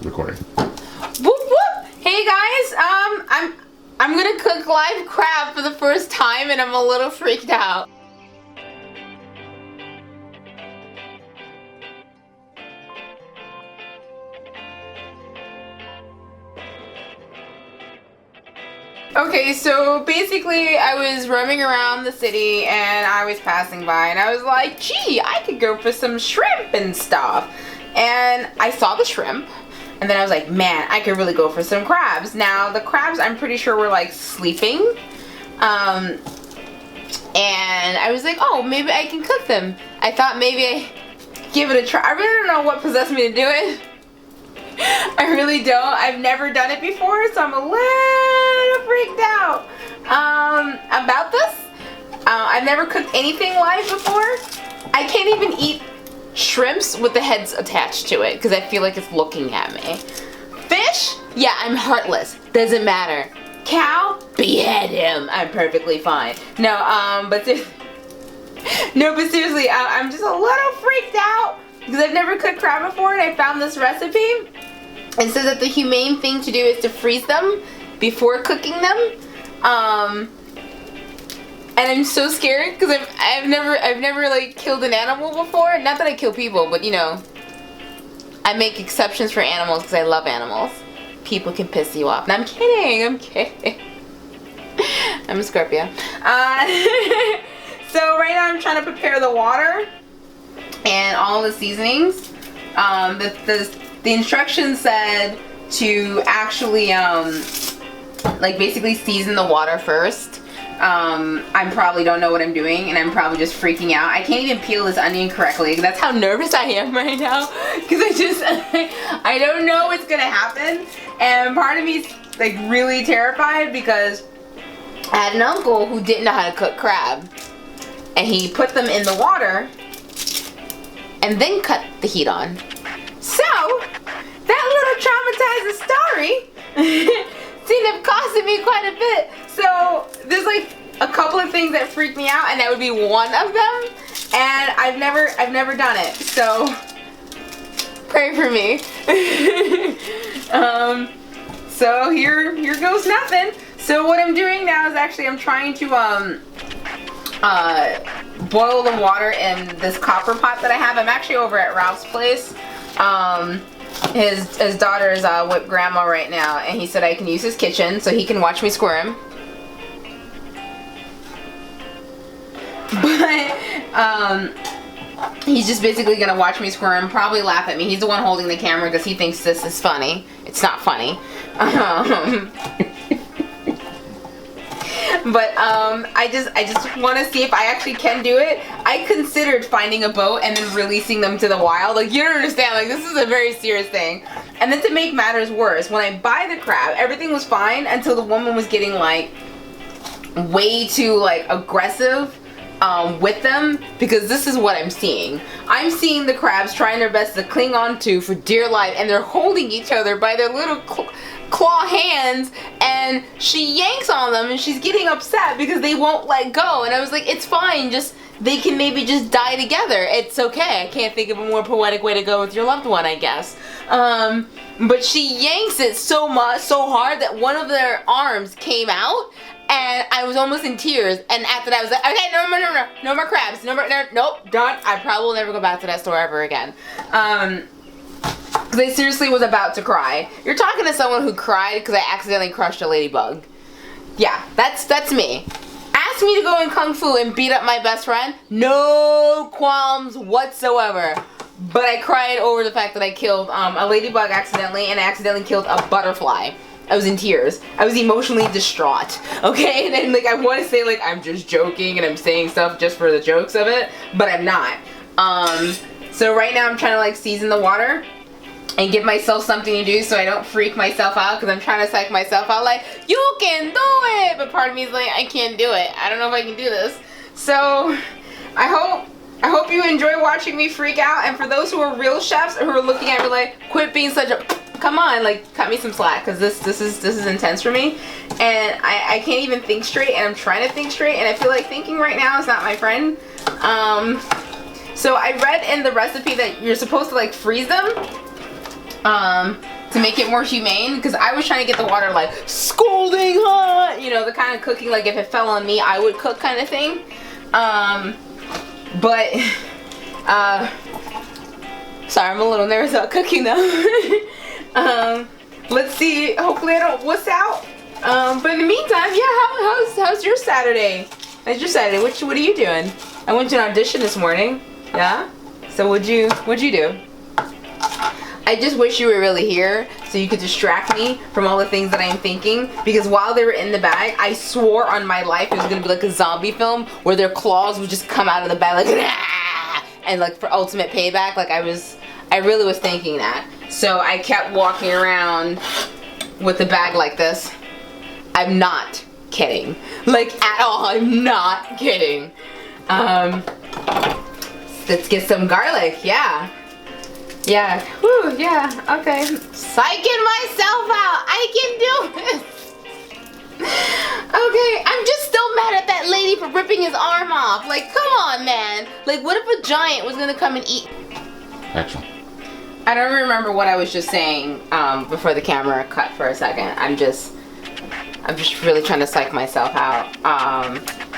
recording. Whoop whoop! Hey guys, I'm gonna cook live crab for the first time and I'm a little freaked out. Okay, so basically I was roaming around the city and I was passing by and I was like, gee, I could go for some shrimp and stuff. And I saw the shrimp and then I was like, man, I could really go for some crabs. Now the crabs I'm pretty sure were like sleeping. And I was like, oh, maybe I can cook them. I thought maybe I give it a try. I really don't know what possessed me to do it. I really don't. I've never done it before, so I'm a little freaked out about this. I've never cooked anything live before. I can't even eat shrimps with the heads attached to it because I feel like it's looking at me. Fish? Yeah, I'm heartless. Doesn't matter. Cow? Behead him. I'm perfectly fine. No, but seriously, I'm just a little freaked out because I've never cooked crab before and I found this recipe. It says that the humane thing to do is to freeze them before cooking them. And I'm so scared because I've never like killed an animal before. Not that I kill people, but you know, I make exceptions for animals because I love animals. People can piss you off. No, I'm kidding. I'm kidding. I'm a Scorpio. So right now I'm trying to prepare the water and all the seasonings. The instructions said to actually like basically season the water first. I probably don't know what I'm doing and I'm probably just freaking out. I can't even peel this onion correctly. That's how nervous I am right now because I don't know what's gonna happen, and part of me is like really terrified because I had an uncle who didn't know how to cook crab and he put them in the water and then cut the heat on. So that little traumatizing story seemed to have costed me quite a bit. So there's like a couple of things that freak me out and that would be one of them. And I've never done it. So pray for me. So here goes nothing. So what I'm doing now is actually I'm trying to boil the water in this copper pot that I have. I'm actually over at Ralph's place. His daughter is with grandma right now, and he said I can use his kitchen so he can watch me squirm. But he's just basically gonna watch me squirm, probably laugh at me. He's the one holding the camera because he thinks this is funny. It's not funny. But I just want to see if I actually can do it. I considered finding a boat and then releasing them to the wild. Like, you don't understand, like this is a very serious thing. And then to make matters worse, when I buy the crab, everything was fine until the woman was getting like way too like aggressive with them, because this is what I'm seeing. I'm seeing the crabs trying their best to cling on to for dear life, and they're holding each other by their little claw hands, and she yanks on them and she's getting upset because they won't let go. And I was like, it's fine, just they can maybe just die together. It's okay. I can't think of a more poetic way to go with your loved one, I guess. But she yanks it so hard that one of their arms came out, and I was almost in tears. And after that I was like, okay, no more crabs, nope, done. I probably will never go back to that store ever again. Because I seriously was about to cry. You're talking to someone who cried because I accidentally crushed a ladybug. Yeah, that's me. Ask me to go in Kung Fu and beat up my best friend. No qualms whatsoever. But I cried over the fact that I killed a ladybug accidentally, and I accidentally killed a butterfly. I was in tears. I was emotionally distraught. Okay, and then like I want to say like I'm just joking and I'm saying stuff just for the jokes of it, but I'm not. So right now I'm trying to like season the water and give myself something to do so I don't freak myself out, because I'm trying to psych myself out like, you can do it! But part of me is like, I can't do it. I don't know if I can do this. So I hope you enjoy watching me freak out, and for those who are real chefs who are looking at me like, quit being such a, come on, like cut me some slack, because this is intense for me, and I can't even think straight, and I'm trying to think straight, and I feel like thinking right now is not my friend. So I read in the recipe that you're supposed to like freeze them. to make it more humane, because I was trying to get the water like scalding hot, you know, the kind of cooking like if it fell on me I would cook kind of thing. But sorry, I'm a little nervous about cooking though. Let's see, hopefully I don't wuss out. But in the meantime, yeah, how's your Saturday? How's your Saturday? What are you doing? I went to an audition this morning. Yeah? So what'd you do? I just wish you were really here so you could distract me from all the things that I'm thinking, because while they were in the bag, I swore on my life it was gonna be like a zombie film where their claws would just come out of the bag like ah! And like for ultimate payback. Like I really was thinking that. So I kept walking around with the bag like this. I'm not kidding. Like at all, I'm not kidding. Let's get some garlic, yeah. Yeah, whew, yeah, okay. Psyching myself out, I can do this. Okay, I'm just still mad at that lady for ripping his arm off. Like, come on, man. Like, what if a giant was gonna come and eat? Action. I don't remember what I was just saying before the camera cut for a second. I'm just really trying to psych myself out.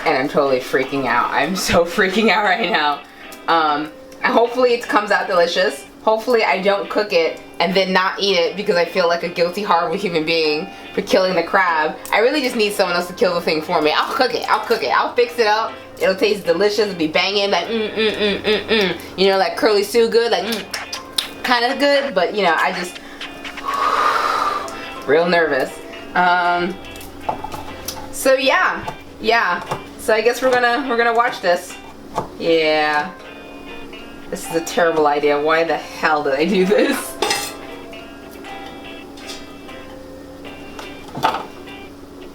And I'm totally freaking out. I'm so freaking out right now. Hopefully it comes out delicious. Hopefully I don't cook it and then not eat it because I feel like a guilty, horrible human being for killing the crab. I really just need someone else to kill the thing for me. I'll cook it. I'll fix it up. It'll taste delicious. It'll be banging like You know, like Curly Sue good, like kind of good, but you know, I just real nervous. So yeah. So I guess we're gonna watch this. Yeah. This is a terrible idea. Why the hell did I do this?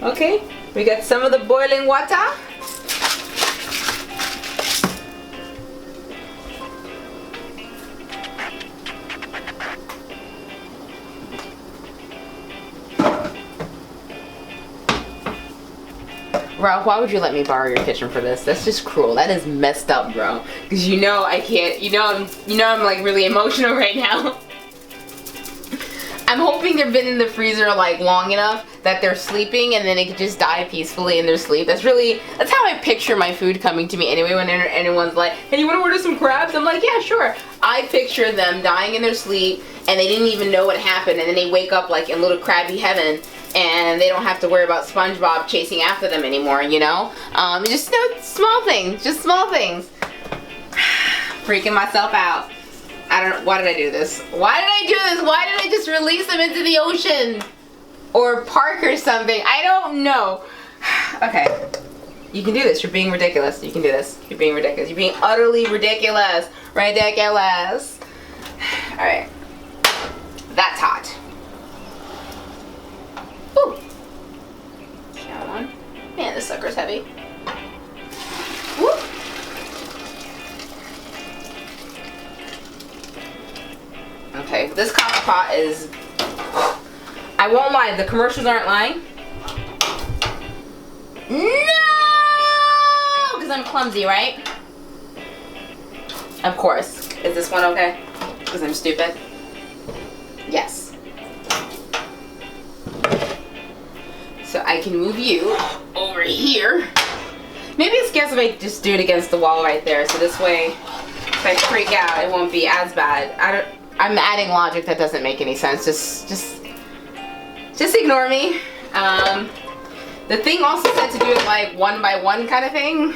Okay, we got some of the boiling water. Ralph, why would you let me borrow your kitchen for this? That's just cruel. That is messed up, bro. Because you know I can't. You know I'm like really emotional right now. I'm hoping they've been in the freezer like long enough that they're sleeping and then they could just die peacefully in their sleep. That's how I picture my food coming to me anyway. When anyone's like, "Hey, you want to order some crabs?" I'm like, "Yeah, sure." I picture them dying in their sleep and they didn't even know what happened, and then they wake up like in little crabby heaven. And they don't have to worry about SpongeBob chasing after them anymore, you know? Just small things, just small things. Freaking myself out. Why did I do this? Why did I do this? Why did I just release them into the ocean? Or park or something? I don't know. Okay. You can do this. You're being ridiculous. You can do this. You're being ridiculous. You're being utterly ridiculous. Ridiculous. Alright. That's hot. Ooh. That one. Man, this sucker's heavy. Woo. Okay, this copper pot is... I won't lie, the commercials aren't lying. No! Because I'm clumsy, right? Of course. Is this one okay? Because I'm stupid? Yes. So I can move you over here. Maybe it's best if I just do it against the wall right there, so this way if I freak out it won't be as bad. I'm adding logic that doesn't make any sense. Just ignore me. The thing also said to do it like one by one kind of thing.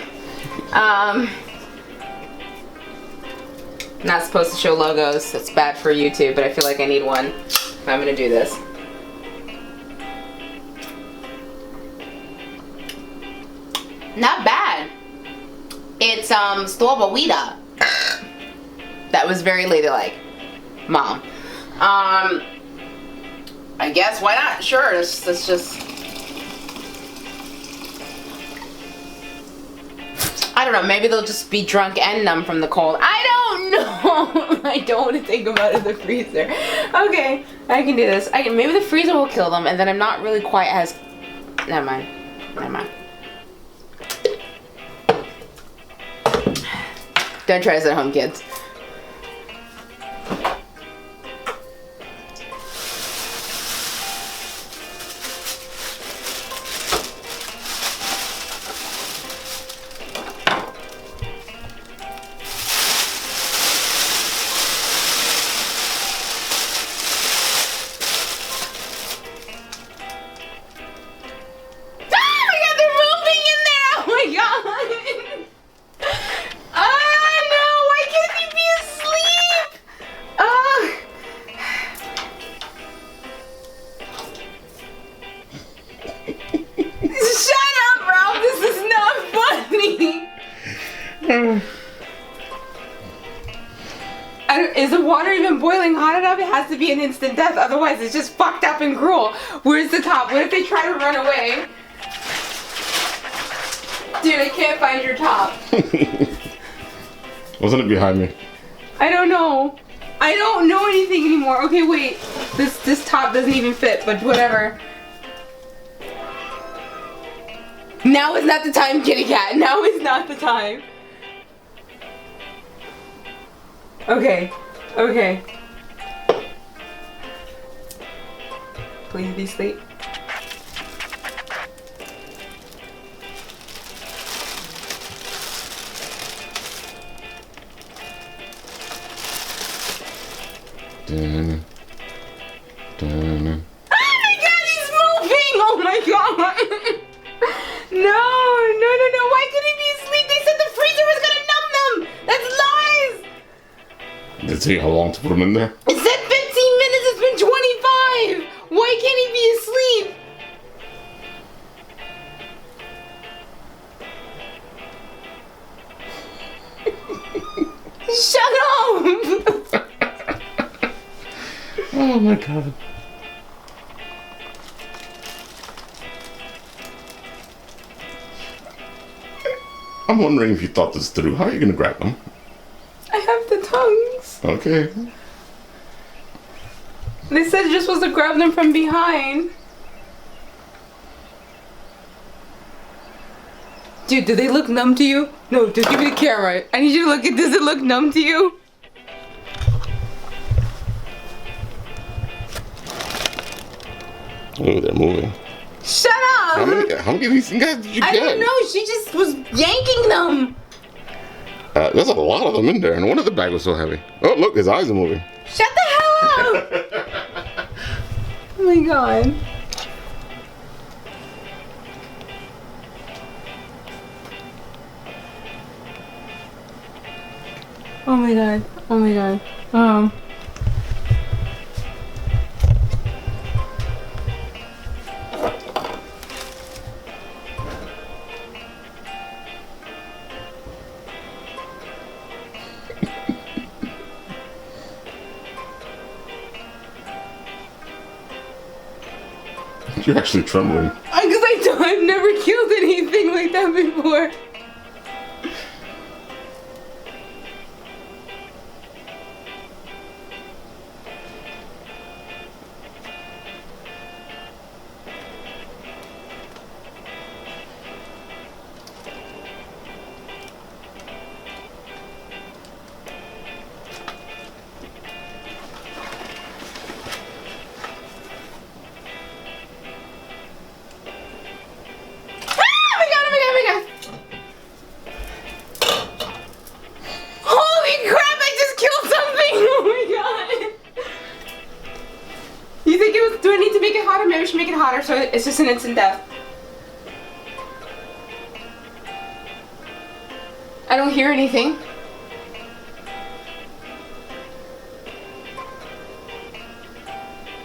Not supposed to show logos. It's bad for YouTube, but I feel like I need one if I'm gonna do this. Not bad. It's Stolbawita. That was very ladylike, Mom. I guess why not? Sure. Let's just. I don't know. Maybe they'll just be drunk and numb from the cold. I don't know. I don't want to think about it in the freezer. Okay, I can do this. Maybe the freezer will kill them, and then I'm not really quite as. Never mind. Don't try this at home, kids. Is the water even boiling hot enough? It has to be an instant death, otherwise it's just fucked up and cruel. Where's the top? What if they try to run away? Dude, I can't find your top. Wasn't it behind me? I don't know. I don't know anything anymore. Okay, wait. This top doesn't even fit, but whatever. Now is not the time, kitty cat. Now is not the time. Okay. Okay. Please be asleep. Dun, dun. Oh my god, he's moving! Oh my god! No. Why couldn't he be asleep? They said the freezer was gonna numb them! That's lies! Did it take how long to put them in there? It said 15 minutes, it's been 25! Why can't he be asleep? Shut up! Oh my god. I'm wondering if you thought this through. How are you gonna grab them? I have the tongues. Okay. They said you're supposed to grab them from behind. Dude, do they look numb to you? No, just give me the camera. I need you to look at, does it look numb to you? Oh, they're moving. Shut up! How many of these guys did you get? I don't know, she just was yanking them. There's a lot of them in there, and one of the bag was so heavy. Oh, look, his eyes are moving. Shut the hell up! Oh my god. Oh my god. Oh my god. You're actually trembling. Because I've never killed anything like that before. Do I need to make it hotter? Maybe we should make it hotter so it's just an instant death. I don't hear anything.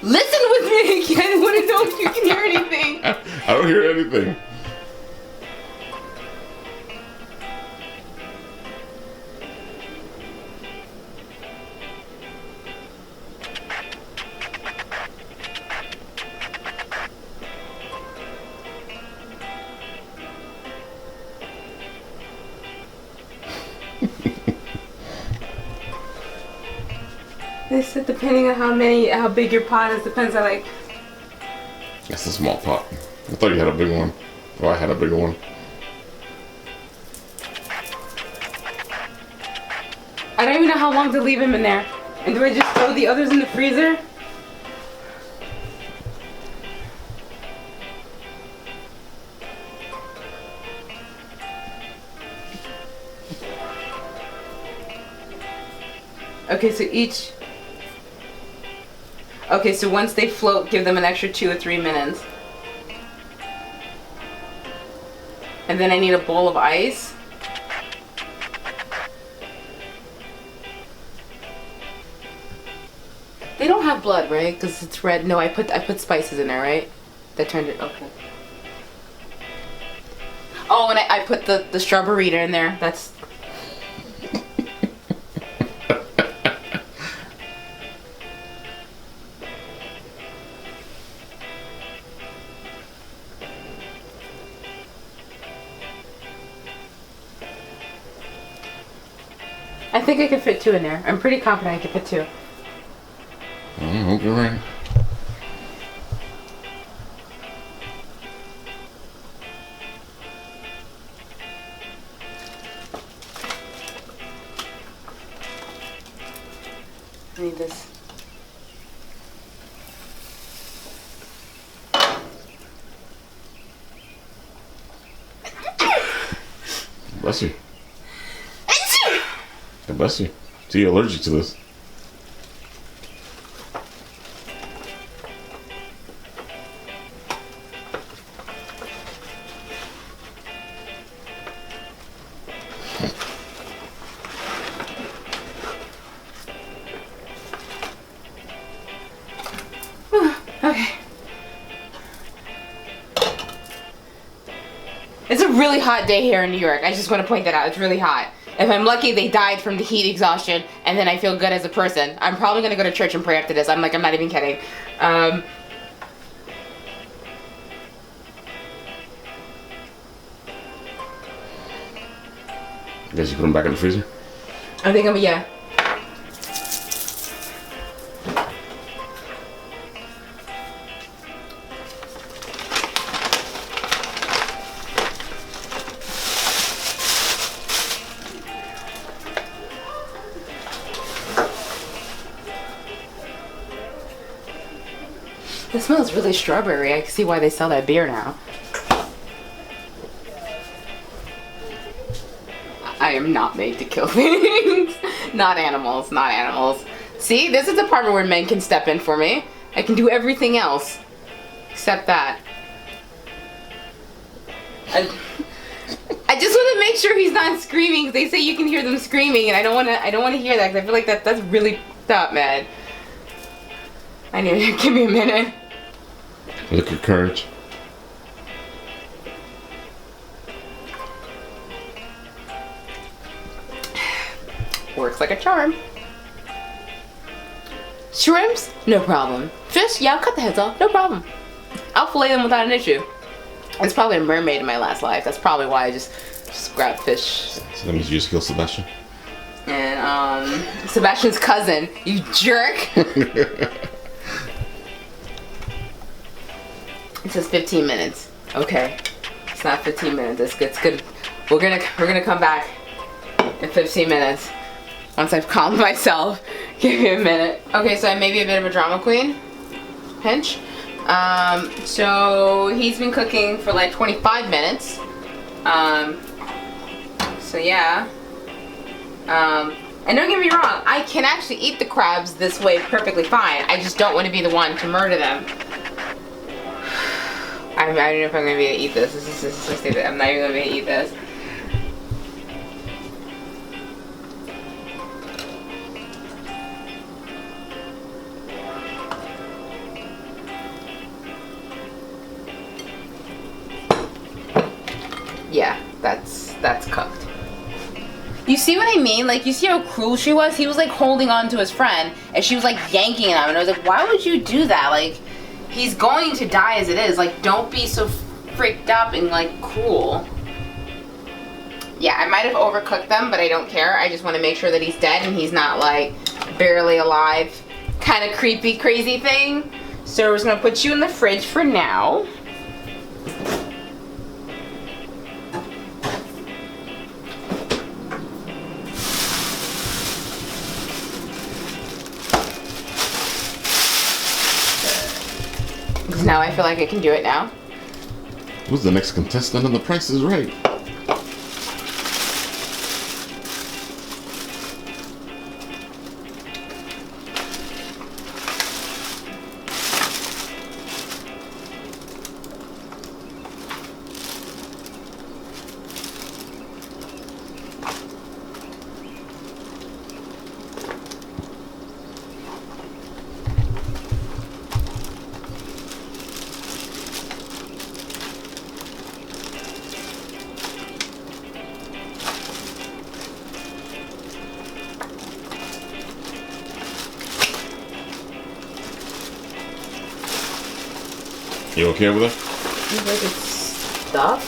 Listen with me again. I want to know if you can hear anything. I don't hear anything. They said depending on how big your pot is, depends on like. That's a small pot. I thought you had a big one. Oh, I had a bigger one. I don't even know how long to leave him in there. And do I just throw the others in the freezer? Okay, so each. Okay, so once they float, give them an extra 2 or 3 minutes. And then I need a bowl of ice. They don't have blood, right? Because it's red. No, I put spices in there, right? That turned it. Okay. Oh, and I put the strawberry in there. That's think I could fit 2 in there. I'm pretty confident I could fit 2. I hope you're right. I need this. Bless you. God bless you. So you're allergic to this. Okay. It's a really hot day here in New York. I just want to point that out. It's really hot. If I'm lucky, they died from the heat exhaustion, and then I feel good as a person. I'm probably gonna go to church and pray after this. I'm not even kidding. I guess you put them back in the freezer? I think yeah. It smells really strawberry. I can see why they sell that beer now. I am not made to kill things. Not animals, not animals. See, this is a part where men can step in for me. I can do everything else. Except that. I just want to make sure he's not screaming. They say you can hear them screaming, and I don't want to hear that because I feel like that's really fucked up, man. I need to give me a minute. Look at courage. Works like a charm. Shrimps? No problem. Fish? Yeah, I'll cut the heads off. No problem. I'll fillet them without an issue. I was probably a mermaid in my last life. That's probably why I just grabbed fish. So that means you just killed Sebastian? And, Sebastian's cousin. You jerk! It says 15 minutes. Okay. It's not 15 minutes. It's good. We're gonna come back in 15 minutes. Once I've calmed myself. Give me a minute. Okay, so I may be a bit of a drama queen. Pinch. So he's been cooking for like 25 minutes. So yeah. And don't get me wrong, I can actually eat the crabs this way perfectly fine. I just don't want to be the one to murder them. I don't know if I'm going to be able to eat this. This is so stupid. I'm not even going to be able to eat this. Yeah, that's cooked. You see what I mean? Like, you see how cruel she was? He was like holding on to his friend, and she was like yanking him, and I was like, why would you do that? Like, he's going to die as it is. Like, don't be so freaked up and like cruel. Yeah, I might have overcooked them, but I don't care. I just want to make sure that he's dead and he's not like barely alive. Kind of creepy, crazy thing. So we're just gonna put you in the fridge for now. Because now I feel like I can do it now. Who's the next contestant on The Price is Right? You okay over there? He's like it's stuff.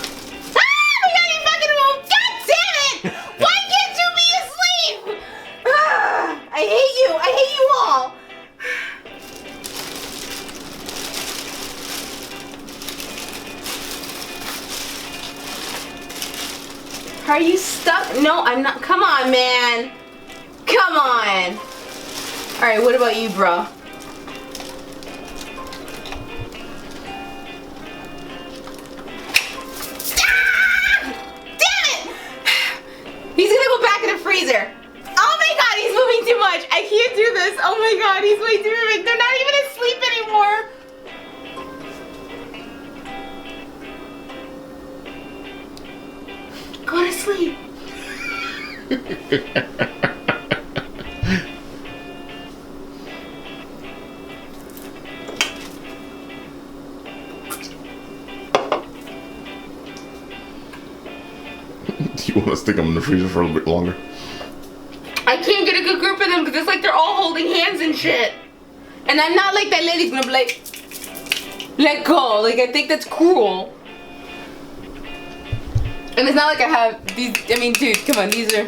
Ah! We got you fucking home! God damn it! Why can't you be asleep? Are you stuck? No, I'm not. Come on, man. Come on. Alright, what about you, bro? He's gonna go back in the freezer. Oh my god, he's moving too much. I can't do this. Oh my god, he's way too big. They're not even asleep anymore. Go to sleep. Do you want to stick them in the freezer for a little bit longer? I can't get a good grip of them because it's like they're all holding hands and shit. And I'm not like that lady's gonna be like, let go. Like, I think that's cruel. And it's not like I have these, I mean, dude, come on, these are...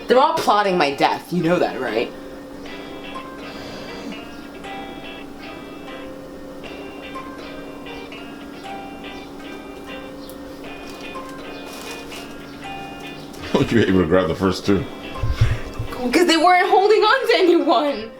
They're all plotting my death, you know that, right? How were you able to grab the first two? Because they weren't holding on to anyone.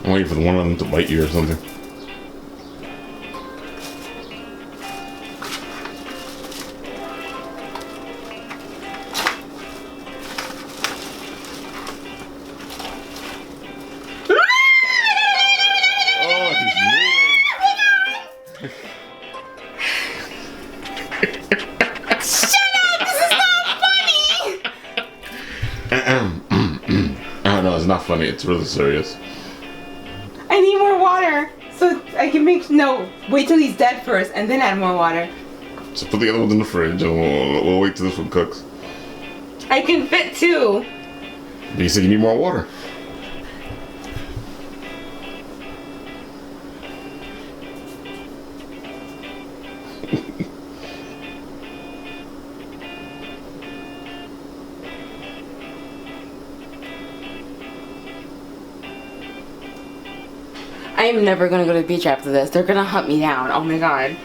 I'm waiting for one of them to bite you or something. Oh, he's moving. Shut up! This is not funny! Oh no, it's not funny. It's really serious. I need more water so I can make... No, wait till he's dead first and then add more water. So put the other ones in the fridge and we'll wait till this one cooks. I can fit two. But you said you need more water. I am never gonna go to the beach after this. They're gonna hunt me down. Oh my god.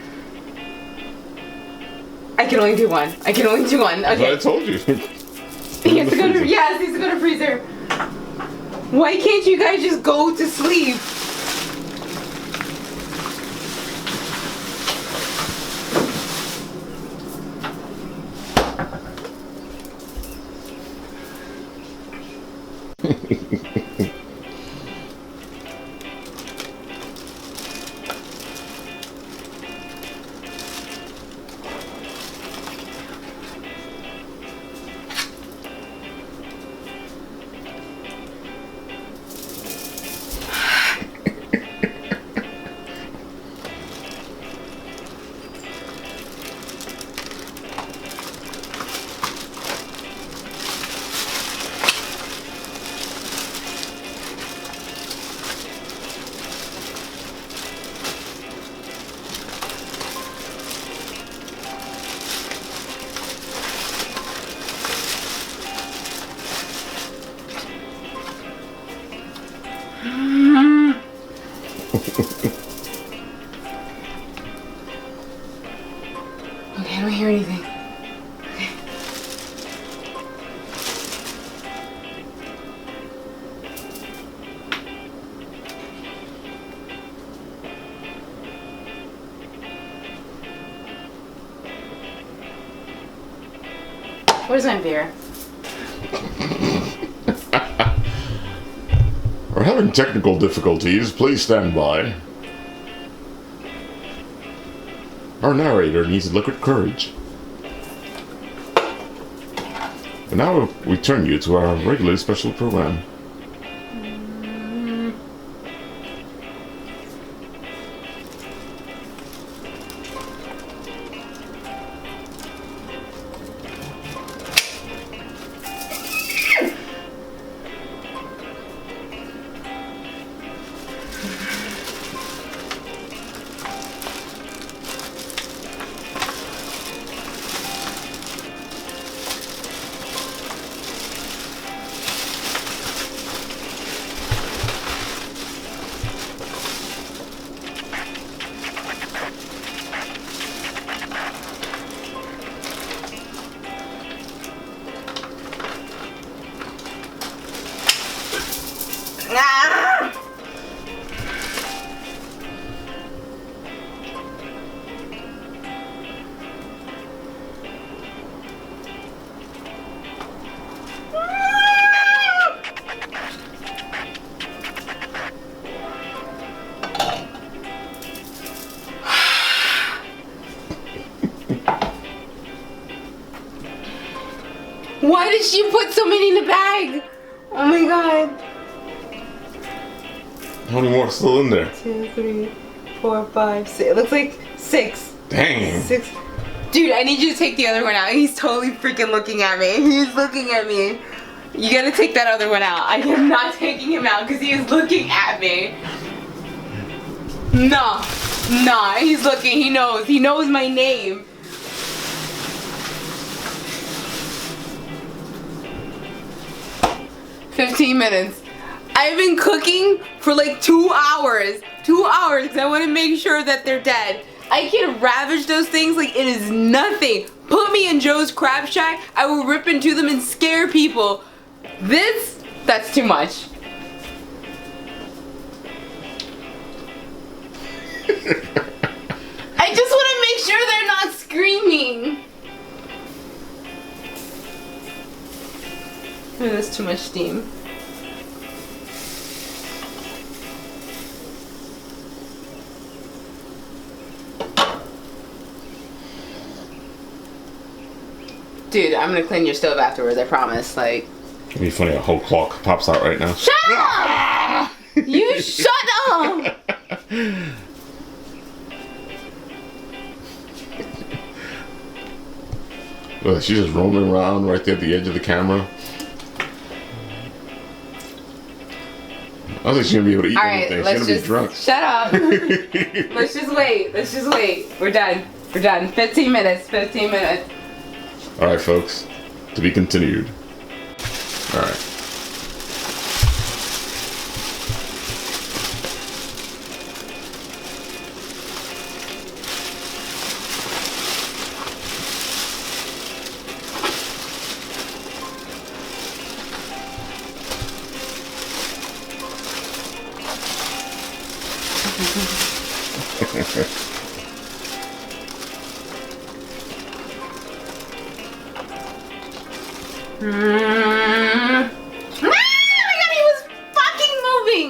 I can only do one. I can only do one. Okay. I told you. He has to go to, yes, he has to go to freezer. Why can't you guys just go to sleep? Okay, I don't hear anything. Okay. Where's my beer? We're having technical difficulties. Please stand by. Our narrator needs liquid courage. And And now we turn you to our regularly special program. Why did she put so many in the bag? Oh my god. How many more are still in there? 2, 3, 4, 5, 6. It looks like 6. Dang. 6. Dude, I need you to take the other one out. He's totally freaking looking at me. He's looking at me. You gotta take that other one out. I am not taking him out because he is looking at me. Nah. Nah, he's looking. He knows. He knows my name. $15. I've been cooking for like 2 hours. 2 hours because I want to make sure that they're dead. I can ravage those things like it is nothing. Put me in Joe's Crab Shack. I will rip into them and scare people. That's too much. I just want to make sure they're not screaming. Oh, that's too much steam. Dude, I'm gonna clean your stove afterwards, I promise. Like, It'd be funny, a whole clock pops out right now. shut up! You shut up! Look, she's just roaming around right there at the edge of the camera. I don't think she's gonna be able to eat anything. She's gonna be drunk. Shut up. Let's just wait. Let's just wait. We're done. We're done. 15 minutes. 15 minutes. Alright, folks. To be continued. Alright. Ah, my god, he was fucking moving.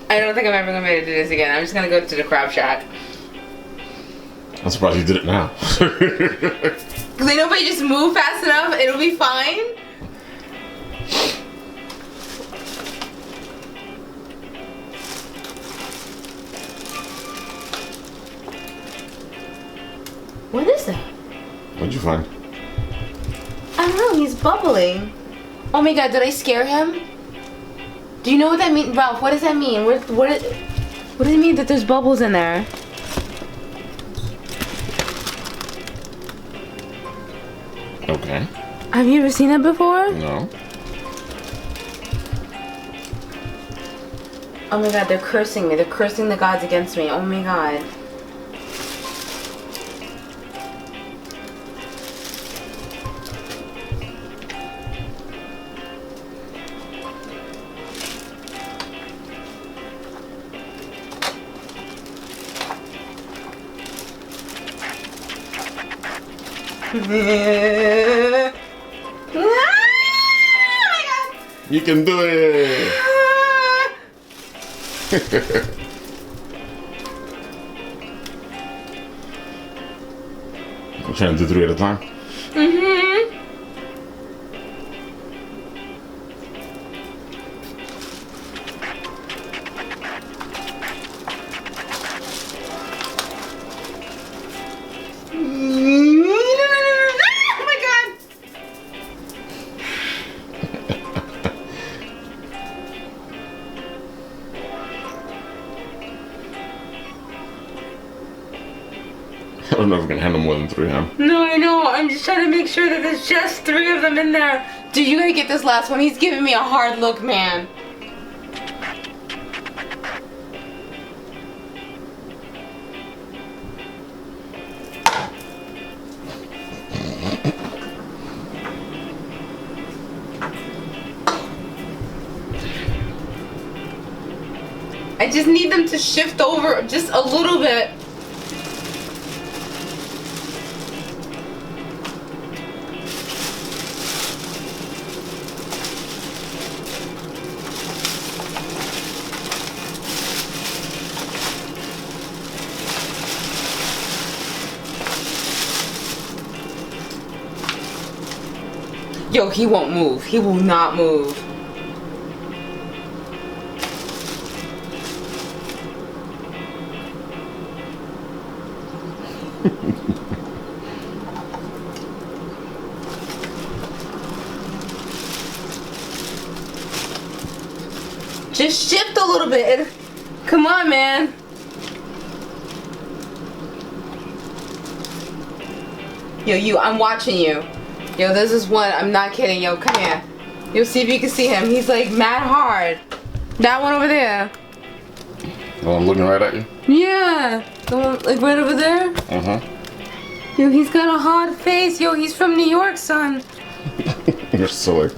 I don't think I'm ever gonna be able to do this again. I'm just gonna go to the Crab Shack. I'm surprised you did it now. Because I know if I just move fast enough, it'll be fine. What is that? What'd you find? I don't know, he's bubbling. Oh my god, did I scare him? Do you know what that means? Ralph, what does that mean? What does it mean that there's bubbles in there? Okay. Have you ever seen that before? No. Oh my god, they're cursing me. They're cursing the gods against me. Oh my god. You can do it! I'm trying to do 3 at a time. Mm-hmm. Oh my god! I don't know if we can handle more than 3, huh? No, I know. I'm just trying to make sure that there's just 3 of them in there. Dude, you gotta get this last one. He's giving me a hard look, man. I just need them to shift over just a little bit. Yo, he won't move. He will not move. Just shift a little bit. Come on, man. Yo, I'm watching you. Yo, this is one. I'm not kidding. Yo, come here. You'll see if you can see him. He's like mad hard. That one over there. Oh, I'm looking right at you? Yeah. The one like right over there? Uh-huh. Yo, he's got a hard face. Yo, he's from New York, son. You're silly.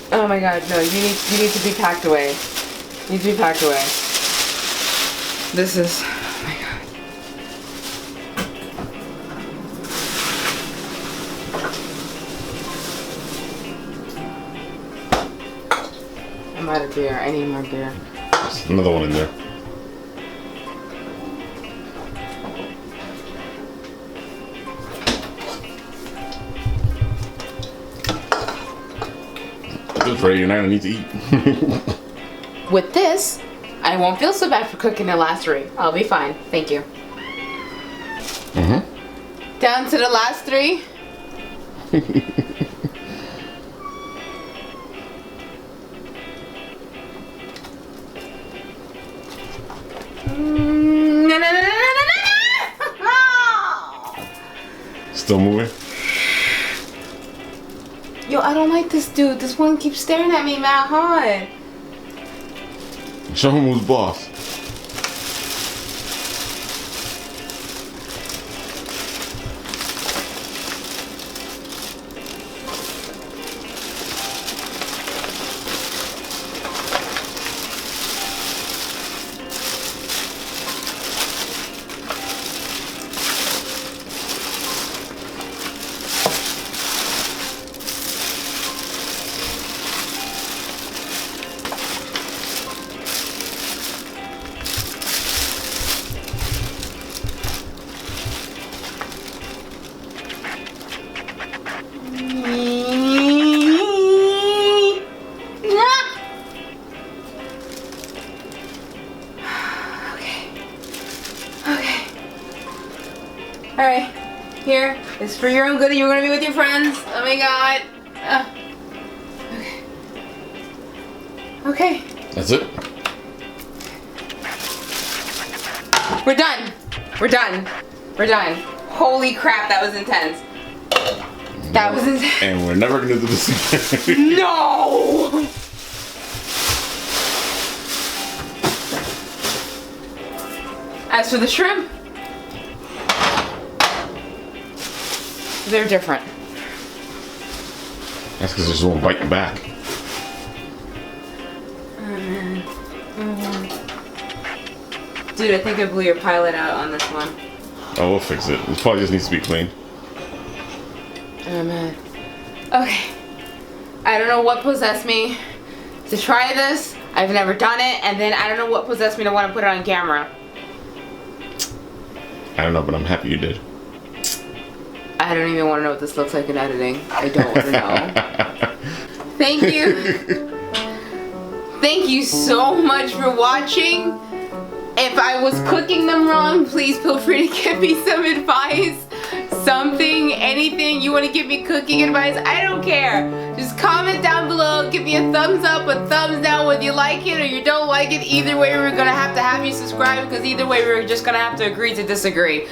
Oh my god, no, you need to be packed away. You need to be packed away. This is, oh my god. I'm out of beer. I need more beer. There's another one in there. This Ray, you're not gonna need to eat. With this, I won't feel so bad for cooking the last 3. I'll be fine. Thank you. Mm-hmm. Down to the last 3. No. Still moving? Yo, I don't like this dude. This one keeps staring at me mad hard. Show him who's boss. Alright, here. It's for your own good and you're gonna be with your friends. Oh my god. Okay. That's it? We're done. We're done. We're done. Holy crap, that was intense. That was intense. And we're never gonna do this again. No! As for the shrimp, they're different. That's because there's one biting back. Dude, I think I blew your pilot out on this one. Oh, we'll fix it. This probably just needs to be cleaned. Oh man. Okay. I don't know what possessed me to try this. I've never done it, and then I don't know what possessed me to want to put it on camera. I don't know, but I'm happy you did. I don't even want to know what this looks like in editing. I don't want to know. Thank you. Thank you so much for watching. If I was cooking them wrong, please feel free to give me some advice. Something, anything you want to give me cooking advice, I don't care. Just comment down below, give me a thumbs up, a thumbs down whether you like it or you don't like it. Either way, we're going to have you subscribe because either way, we're just going to have to agree to disagree.